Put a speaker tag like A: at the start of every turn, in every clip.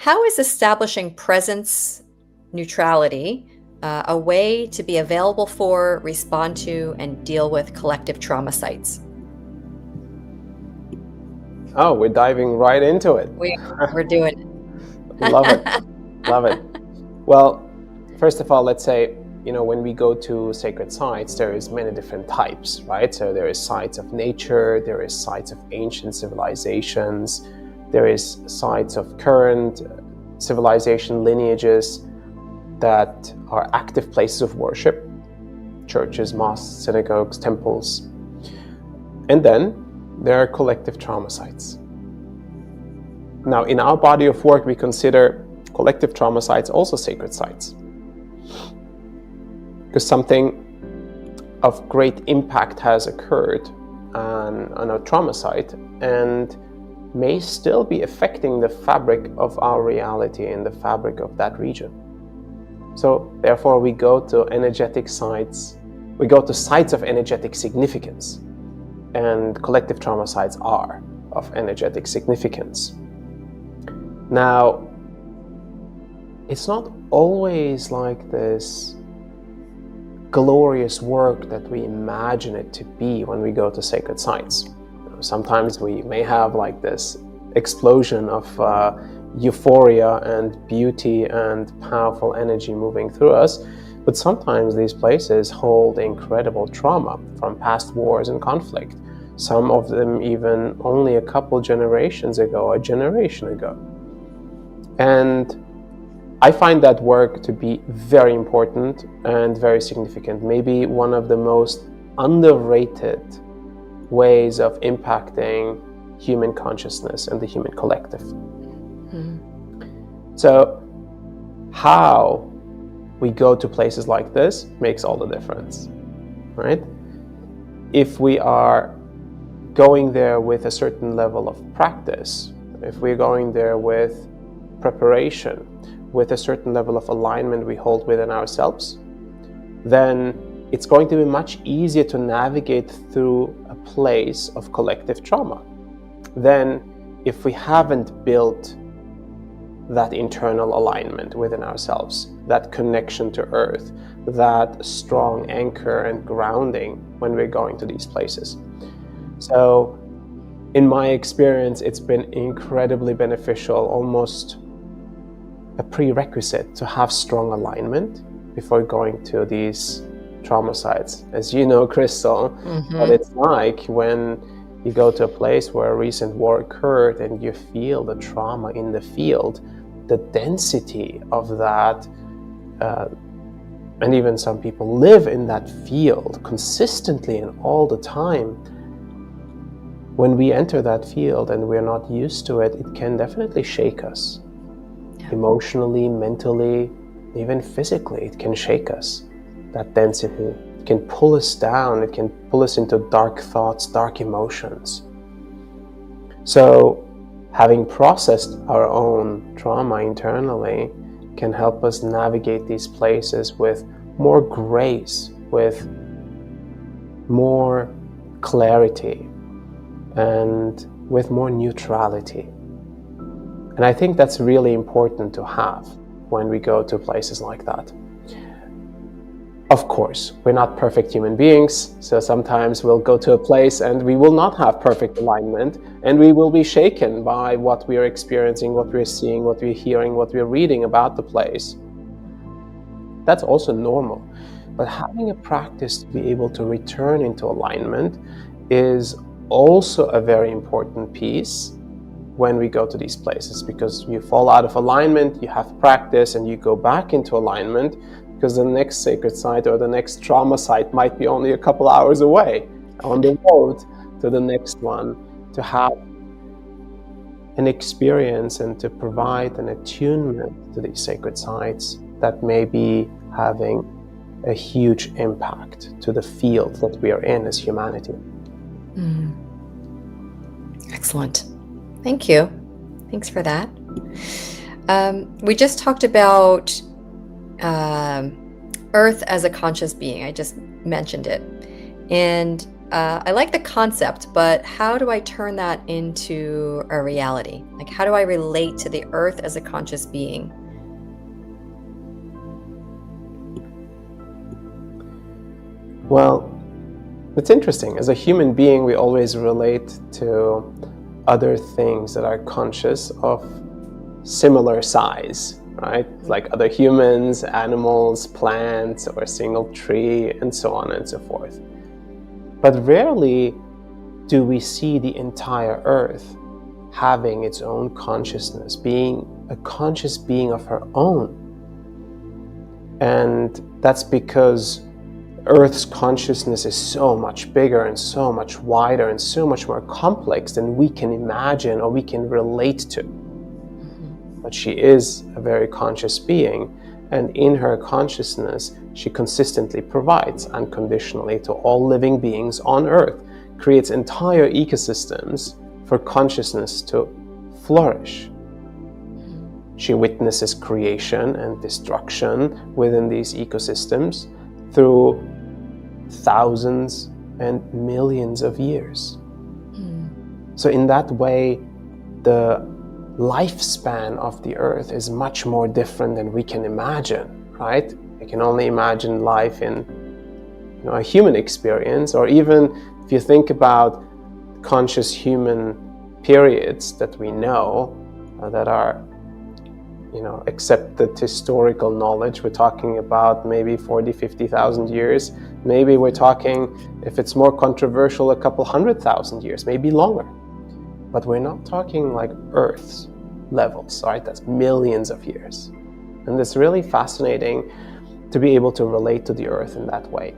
A: How is establishing presence neutrality a way to be available for, respond to, and deal with collective trauma sites?
B: Oh, we're diving right into it.
A: We're doing
B: Love it.
A: it.
B: Love it. Well, first of all, let's say, when we go to sacred sites, there is many different types, right? So there is sites of nature, there is sites of ancient civilizations, there is sites of current civilization lineages that are active places of worship, churches, mosques, synagogues, temples. And then there are collective trauma sites. Now, in our body of work, we consider collective trauma sites also sacred sites, because something of great impact has occurred on a trauma site and may still be affecting the fabric of our reality and the fabric of that region. So therefore we go to energetic sites, we go to sites of energetic significance, and collective trauma sites are of energetic significance. Now, it's not always like this glorious work that we imagine it to be when we go to sacred sites. Sometimes we may have like this explosion of euphoria and beauty and powerful energy moving through us, but sometimes these places hold incredible trauma from past wars and conflict. Some of them even only a couple generations ago, a generation ago. And I find that work to be very important and very significant, maybe one of the most underrated ways of impacting human consciousness and the human collective. So how we go to places like this makes all the difference, right? If we are going there with a certain level of practice, if we're going there with preparation, with a certain level of alignment we hold within ourselves, then it's going to be much easier to navigate through a place of collective trauma than if we haven't built that internal alignment within ourselves, that connection to earth, that strong anchor and grounding when we're going to these places. So in my experience, it's been incredibly beneficial, almost a prerequisite to have strong alignment before going to these trauma sites. As you know, Crystal, what it's like when you go to a place where a recent war occurred and you feel the trauma in the field, the density of that, and even some people live in that field consistently and all the time. When we enter that field and we're not used to it, it can definitely shake us. Emotionally, mentally, even physically, it can shake us. That density, it can pull us down, it can pull us into dark thoughts, dark emotions. So having processed our own trauma internally can help us navigate these places with more grace, with more clarity, and with more neutrality. And I think that's really important to have when we go to places like that. Of course, we're not perfect human beings, so sometimes we'll go to a place and we will not have perfect alignment, and we will be shaken by what we are experiencing, what we're seeing, what we're hearing, what we're reading about the place. That's also normal. But having a practice to be able to return into alignment is also a very important piece when we go to these places, because you fall out of alignment, you have practice, and you go back into alignment, because the next sacred site or the next trauma site might be only a couple hours away on the road to the next one, to have an experience and to provide an attunement to these sacred sites that may be having a huge impact to the field that we are in as humanity.
A: Excellent. Thank you. Thanks for that. We just talked about Earth as a conscious being. I just mentioned it. And I like the concept, but how do I turn that into a reality? Like, how do I relate to the earth as a conscious being?
B: Well, it's interesting. As a human being, we always relate to other things that are conscious of similar size, right? Like other humans, animals, plants, or a single tree, and so on and so forth. But rarely do we see the entire earth having its own consciousness, being a conscious being of her own. And that's because Earth's consciousness is so much bigger and so much wider and so much more complex than we can imagine or we can relate to. But she is a very conscious being, and in her consciousness, she consistently provides unconditionally to all living beings on Earth, creates entire ecosystems for consciousness to flourish. She witnesses creation and destruction within these ecosystems through thousands and millions of years. So in that way, the lifespan of the earth is much more different than we can imagine, right? We can only imagine life in a human experience, or even if you think about conscious human periods that we know that are accepted historical knowledge. We're talking about maybe 40, 50,000 years. Maybe we're talking, if it's more controversial, a couple 100,000 years, maybe longer. But we're not talking like Earth's levels, right? That's millions of years. And it's really fascinating to be able to relate to the Earth in that way.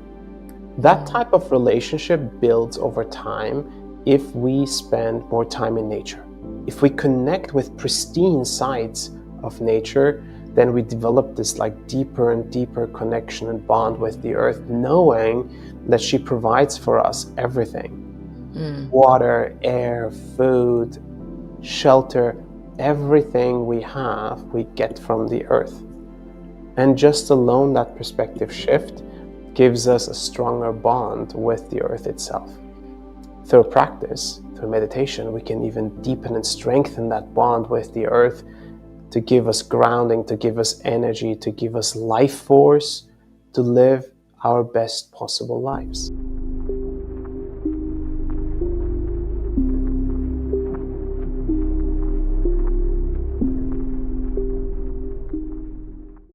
B: That type of relationship builds over time if we spend more time in nature. If we connect with pristine sides of nature, then we develop this deeper and deeper connection and bond with the earth, knowing that she provides for us everything. Water, air, food, shelter, everything we have, we get from the earth. And just alone that perspective shift gives us a stronger bond with the earth itself. Through practice, through meditation, we can even deepen and strengthen that bond with the earth to give us grounding, to give us energy, to give us life force to live our best possible lives.